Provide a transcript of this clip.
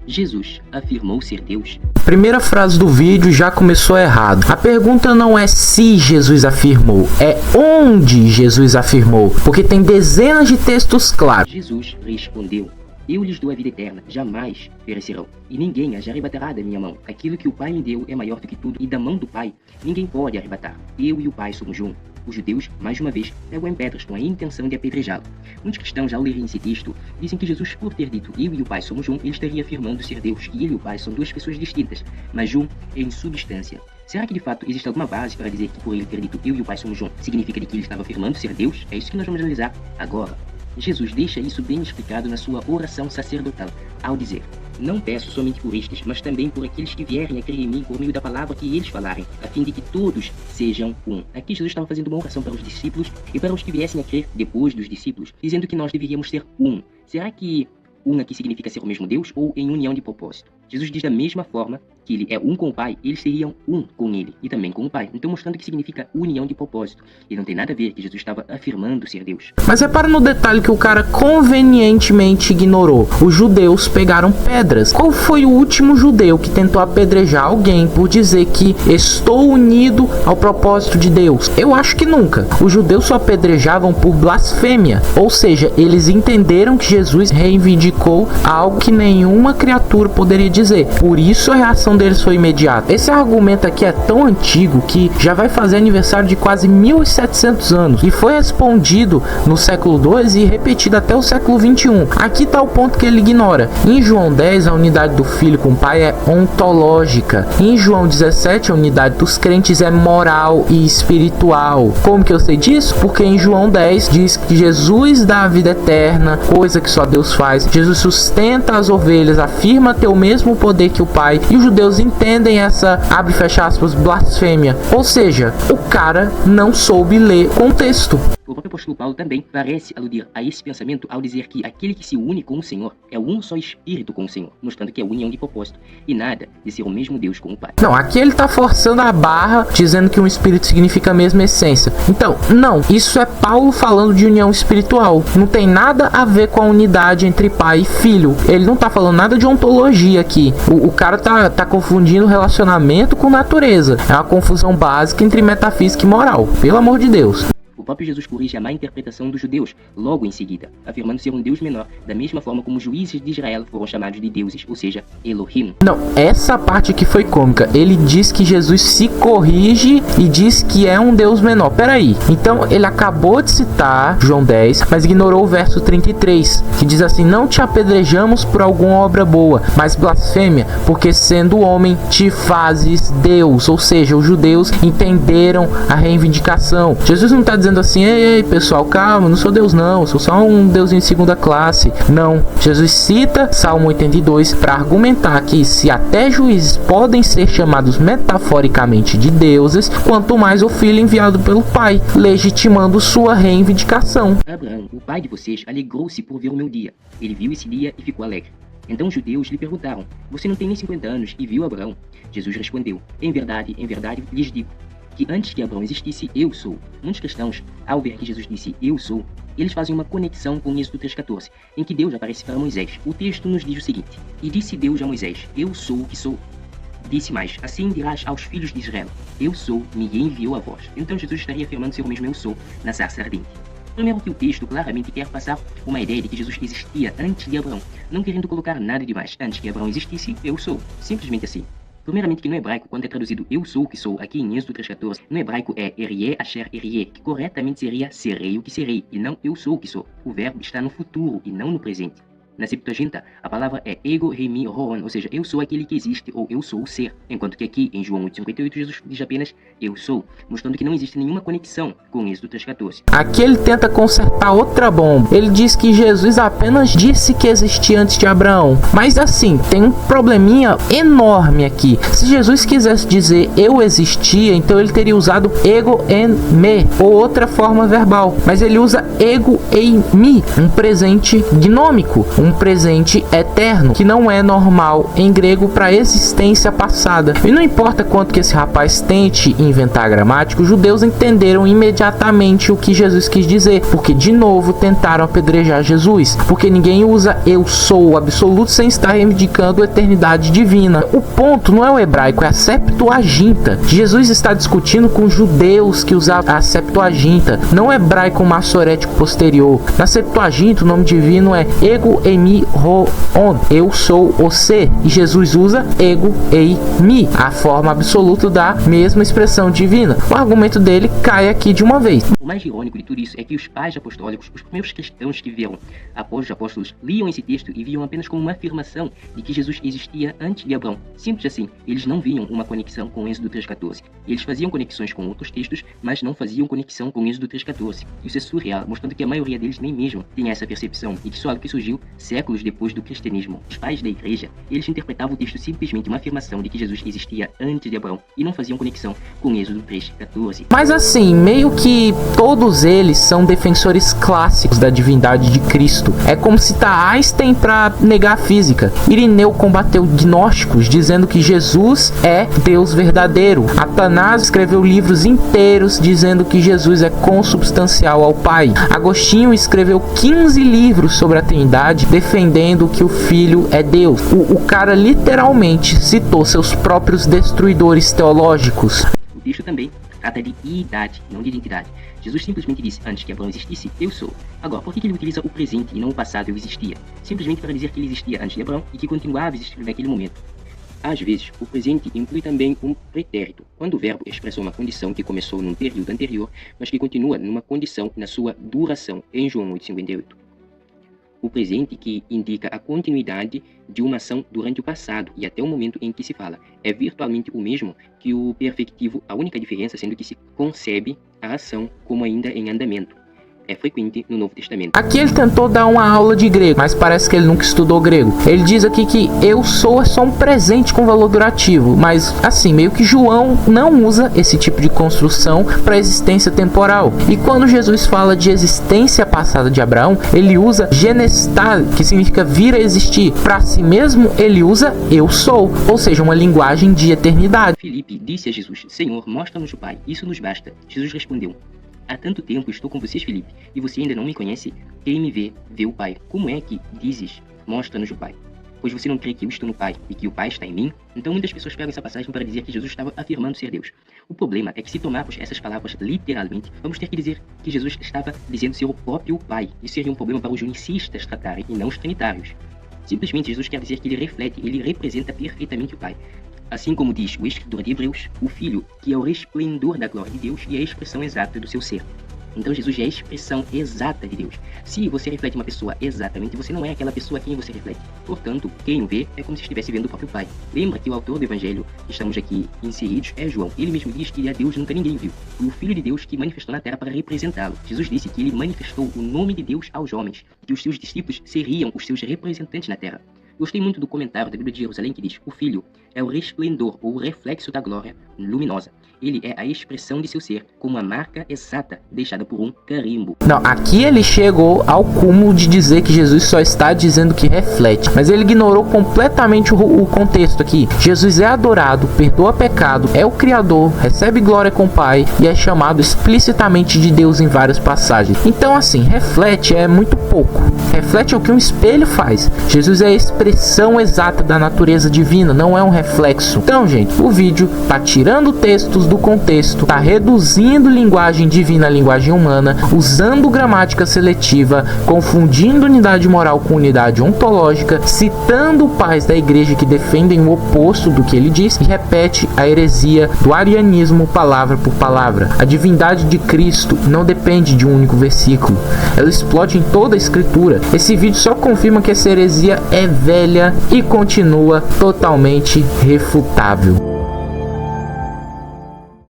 Jesus afirmou ser Deus? Primeira frase do vídeo já começou errado. A pergunta não é se Jesus afirmou, é onde Jesus afirmou, porque tem dezenas de textos claros. Jesus respondeu: eu lhes dou a vida eterna, jamais perecerão, e ninguém as arrebatará da minha mão. Aquilo que o Pai me deu é maior do que tudo, e da mão do Pai ninguém pode arrebatar. Eu e o Pai somos um. Os judeus, mais uma vez, pegam em pedras com a intenção de apedrejá-lo. Muitos cristãos, ao lerem esse texto, dizem que Jesus, por ter dito eu e o Pai somos um, ele estaria afirmando ser Deus, que ele e o Pai são duas pessoas distintas, mas um em substância. Será que de fato existe alguma base para dizer que por ele ter dito eu e o Pai somos um, significa de que ele estava afirmando ser Deus? É isso que nós vamos analisar agora. Jesus deixa isso bem explicado na sua oração sacerdotal, ao dizer: não peço somente por estes, mas também por aqueles que vierem a crer em mim por meio da palavra que eles falarem, a fim de que todos sejam um. Aqui Jesus estava fazendo uma oração para os discípulos e para os que viessem a crer depois dos discípulos, dizendo que nós deveríamos ser um. Será que um aqui significa ser o mesmo Deus ou em união de propósito? Jesus diz da mesma forma que ele é um com o Pai, eles seriam um com ele e também com o Pai. Então mostrando que significa união de propósito. E não tem nada a ver que Jesus estava afirmando ser Deus. Mas repara no detalhe que o cara convenientemente ignorou. Os judeus pegaram pedras. Qual foi o último judeu que tentou apedrejar alguém por dizer que estou unido ao propósito de Deus? Eu acho que nunca. Os judeus só apedrejavam por blasfêmia. Ou seja, eles entenderam que Jesus reivindicou algo que nenhuma criatura poderia dizer. Por isso a reação deles foi imediata. Esse argumento aqui é tão antigo que já vai fazer aniversário de quase 1700 anos e foi respondido no século II e repetido até o século XXI. Aqui está o ponto que ele ignora. Em João 10, a unidade do Filho com o Pai é ontológica. Em João 17, a unidade dos crentes é moral e espiritual. Como que eu sei disso? Porque em João 10 diz que Jesus dá a vida eterna, coisa que só Deus faz. Jesus sustenta as ovelhas, afirma ter o mesmo poder que o Pai, e os judeus entendem essa, abre e fecha aspas, blasfêmia. Ou seja, o cara não soube ler contexto. O próprio apóstolo Paulo também parece aludir a esse pensamento ao dizer que aquele que se une com o Senhor é um só espírito com o Senhor, mostrando que é união de propósito e nada de ser o mesmo Deus com o Pai. Não, aqui ele tá forçando a barra, dizendo que um espírito significa a mesma essência. Então, não, isso é Paulo falando de união espiritual. Não tem nada a ver com a unidade entre pai e filho. Ele não tá falando nada de ontologia aqui. O cara tá confundindo relacionamento com natureza. É uma confusão básica entre metafísica e moral. Pelo amor de Deus. O próprio Jesus corrige a má interpretação dos judeus logo em seguida, afirmando ser um Deus menor, da mesma forma como os juízes de Israel foram chamados de deuses, ou seja, Elohim. Não, essa parte aqui foi cômica. Ele diz que Jesus se corrige e diz que é um Deus menor. Peraí, então ele acabou de citar João 10, mas ignorou o verso 33, que diz assim: não te apedrejamos por alguma obra boa, mas blasfêmia, porque sendo homem te fazes Deus. Ou seja, os judeus entenderam a reivindicação. Jesus não está dizendo assim: ei pessoal, calma, não sou Deus não, sou só um deusinho de segunda classe. Não, Jesus cita Salmo 82 para argumentar que se até juízes podem ser chamados metaforicamente de deuses, quanto mais o filho enviado pelo Pai, legitimando sua reivindicação. Abraão, o pai de vocês, alegrou-se por ver o meu dia. Ele viu esse dia e ficou alegre. Então os judeus lhe perguntaram: você não tem nem 50 anos e viu Abraão? Jesus respondeu: em verdade lhes digo que antes que Abraão existisse, eu sou. Muitos cristãos, ao ver que Jesus disse eu sou, eles fazem uma conexão com Êxodo 3,14, em que Deus aparece para Moisés. O texto nos diz o seguinte: e disse Deus a Moisés: eu sou o que sou. Disse mais: assim dirás aos filhos de Israel: eu sou, me enviou a vós. Então Jesus estaria afirmando ser o mesmo eu sou na sarça ardente. Primeiro que o texto claramente quer passar uma ideia de que Jesus existia antes de Abraão, não querendo colocar nada demais. Antes que Abraão existisse, eu sou. Simplesmente assim. Primeiramente que no hebraico, quando é traduzido eu sou o que sou, aqui em Êxodo 3,14, no hebraico é erie asher erie, que corretamente seria serei o que serei, e não eu sou o que sou. O verbo está no futuro e não no presente. Na Septuaginta, a palavra é ego remi horon, ou seja, eu sou aquele que existe, ou eu sou o ser. Enquanto que aqui, em João 8,58, Jesus diz apenas eu sou, mostrando que não existe nenhuma conexão com Êxodo 3,14. Aqui ele tenta consertar outra bomba. Ele diz que Jesus apenas disse que existia antes de Abraão. Mas assim, tem um probleminha enorme aqui. Se Jesus quisesse dizer eu existia, então ele teria usado ego en me, ou outra forma verbal. Mas ele usa ego em mi, um presente gnômico, um um presente eterno, que não é normal em grego para a existência passada. E não importa quanto que esse rapaz tente inventar a gramática, os judeus entenderam imediatamente o que Jesus quis dizer, porque de novo tentaram apedrejar Jesus, porque ninguém usa eu sou absoluto sem estar reivindicando a eternidade divina. O ponto não é o hebraico, é a Septuaginta. Jesus está discutindo com judeus que usavam a Septuaginta, não o hebraico massorético posterior. Na Septuaginta o nome divino é ego eimi ho on, eu sou o ser, e Jesus usa ego ei mi, a forma absoluta da mesma expressão divina. O argumento dele cai aqui de uma vez. O mais irônico de tudo isso é que os pais apostólicos, os primeiros cristãos que vieram após os apóstolos, liam esse texto e viam apenas como uma afirmação de que Jesus existia antes de Abraão. Simples assim, eles não viam uma conexão com Êxodo 3,14. Eles faziam conexões com outros textos, mas não faziam conexão com Êxodo 3,14. Isso é surreal, mostrando que a maioria deles nem mesmo tem essa percepção, e que isso é algo que surgiu séculos depois do cristianismo. Os pais da igreja, eles interpretavam o texto simplesmente uma afirmação de que Jesus existia antes de Abraão, e não faziam conexão com Êxodo 3,14. Mas assim, meio que todos eles são defensores clássicos da divindade de Cristo. É como citar Einstein para negar a física. Irineu combateu gnósticos dizendo que Jesus é Deus verdadeiro. Atanásio escreveu livros inteiros dizendo que Jesus é consubstancial ao Pai. Agostinho escreveu 15 livros sobre a Trindade defendendo que o Filho é Deus. O cara literalmente citou seus próprios destruidores teológicos. O texto também trata de idade, não de identidade. Jesus simplesmente disse, antes que Abraão existisse, eu sou. Agora, por que ele utiliza o presente e não o passado, eu existia? Simplesmente para dizer que ele existia antes de Abraão e que continuava a existir naquele momento. Às vezes, o presente inclui também um pretérito, quando o verbo expressa uma condição que começou num período anterior, mas que continua numa condição na sua duração, em João 8,58. O presente que indica a continuidade de uma ação durante o passado e até o momento em que se fala. É virtualmente o mesmo que o perfectivo, a única diferença sendo que se concebe a ação como ainda em andamento. É frequente no Novo Testamento. Aqui ele tentou dar uma aula de grego, mas parece que ele nunca estudou grego. Ele diz aqui que eu sou é só um presente com valor durativo, mas assim, meio que João não usa esse tipo de construção para existência temporal. E quando Jesus fala de existência passada de Abraão, ele usa genestar, que significa vir a existir. Para si mesmo, ele usa eu sou, ou seja, uma linguagem de eternidade. Filipe disse a Jesus, Senhor, mostra-nos o Pai, isso nos basta. Jesus respondeu, há tanto tempo estou com vocês, Filipe, e você ainda não me conhece? Quem me vê, vê o Pai. Como é que dizes, mostra-nos o Pai? Pois você não crê que eu estou no Pai e que o Pai está em mim? Então muitas pessoas pegam essa passagem para dizer que Jesus estava afirmando ser Deus. O problema é que se tomarmos essas palavras literalmente, vamos ter que dizer que Jesus estava dizendo ser o próprio Pai. Isso seria um problema para os unicistas tratarem e não os trinitários. Simplesmente Jesus quer dizer que ele reflete, ele representa perfeitamente o Pai. Assim como diz o escritor de Hebreus, o Filho, que é o resplendor da glória de Deus e a expressão exata do seu ser. Então Jesus é a expressão exata de Deus. Se você reflete uma pessoa exatamente, você não é aquela pessoa a quem você reflete. Portanto, quem o vê é como se estivesse vendo o próprio Pai. Lembra que o autor do Evangelho que estamos aqui inseridos é João. Ele mesmo diz que a Deus nunca ninguém viu. Foi o Filho de Deus que manifestou na terra para representá-lo. Jesus disse que ele manifestou o nome de Deus aos homens, que os seus discípulos seriam os seus representantes na terra. Gostei muito do comentário da Bíblia de Jerusalém que diz: o Filho é o resplendor ou o reflexo da glória luminosa. Ele é a expressão de seu ser, como a marca exata deixada por um carimbo. Não, aqui ele chegou ao cúmulo de dizer que Jesus só está dizendo que reflete, mas ele ignorou completamente o contexto aqui. Jesus é adorado, perdoa pecado, é o Criador, recebe glória com o Pai e é chamado explicitamente de Deus em várias passagens. Então assim, reflete é muito pouco. Reflete é o que um espelho faz. Jesus é a expressão exata da natureza divina, não é um reflexo. Então, gente, o vídeo tá tirando textos do contexto, tá reduzindo linguagem divina à linguagem humana, usando gramática seletiva, confundindo unidade moral com unidade ontológica, citando pais da igreja que defendem o oposto do que ele diz e repete a heresia do arianismo palavra por palavra. A divindade de Cristo não depende de um único versículo, ela explode em toda a escritura. Esse vídeo só confirma que essa heresia é velha e continua totalmente refutável.